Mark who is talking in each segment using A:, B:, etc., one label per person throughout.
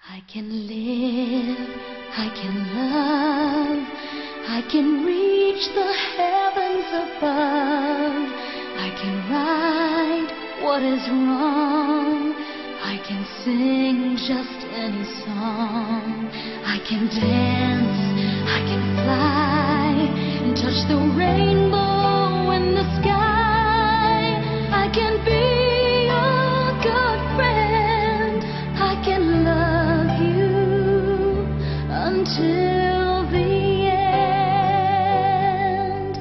A: I can live, I can love, I can reach the heavens above. I can right what is wrong, I can sing just any song. I can dance, I can fly, and touch the rainbow in the sky. I can be a good friend, I can love you until the end.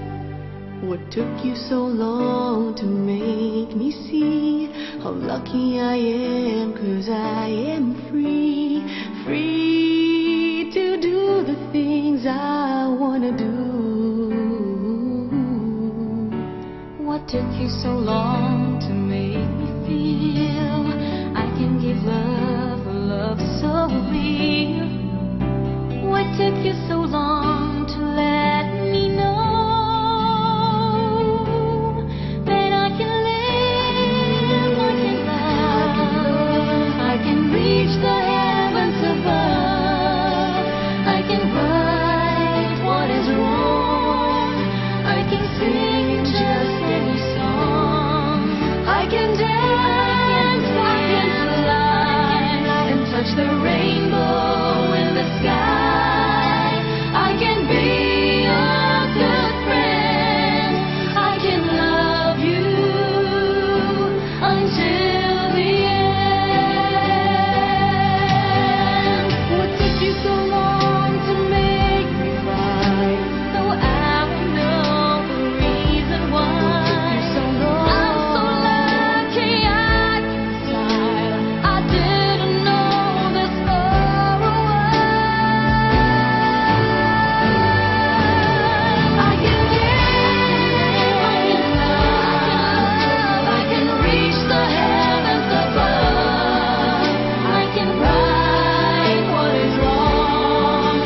B: What took you so long to make me see how lucky I am? 'Cause I am free, free to do the things I wanna do.
A: What took you so long to make me feel I can give love, a love so real? What took you so long to let me know that I can live, I can love, I can reach the heavens above. I can right what is wrong, I can sing just any song. I can dance, I can fly, and touch the rainbow in the sky. I can be a good friend, I can love you until the end. What took you so long to make me cry? So I will know the reason why. So I'm so lucky I can smile. I didn't know this for a while. I can give, I can love, I can reach the heavens above. I can right what is wrong,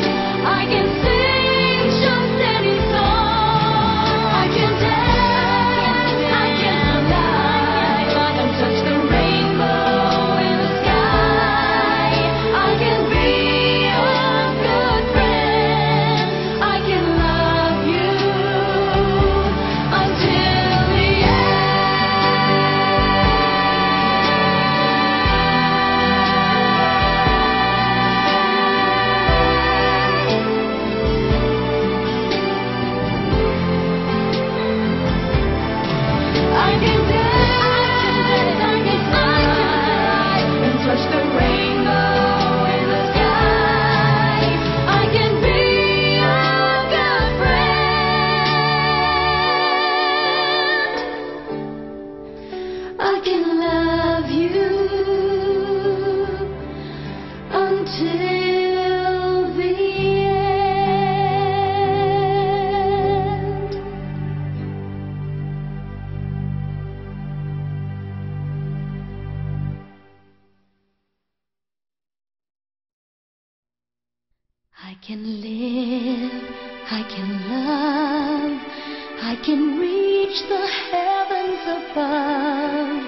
A: I can sing just any song. I can dance, I can fly, and touch the rainbow in the sky. I can be a good friend, I can love you until the I can dance, I can fly, and touch the rainbow in the sky. I can be a good friend, I can love you until the end. I can live, I can love, I can reach the heavens above.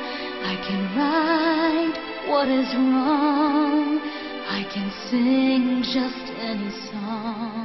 A: I can right what is wrong, I can sing just any song.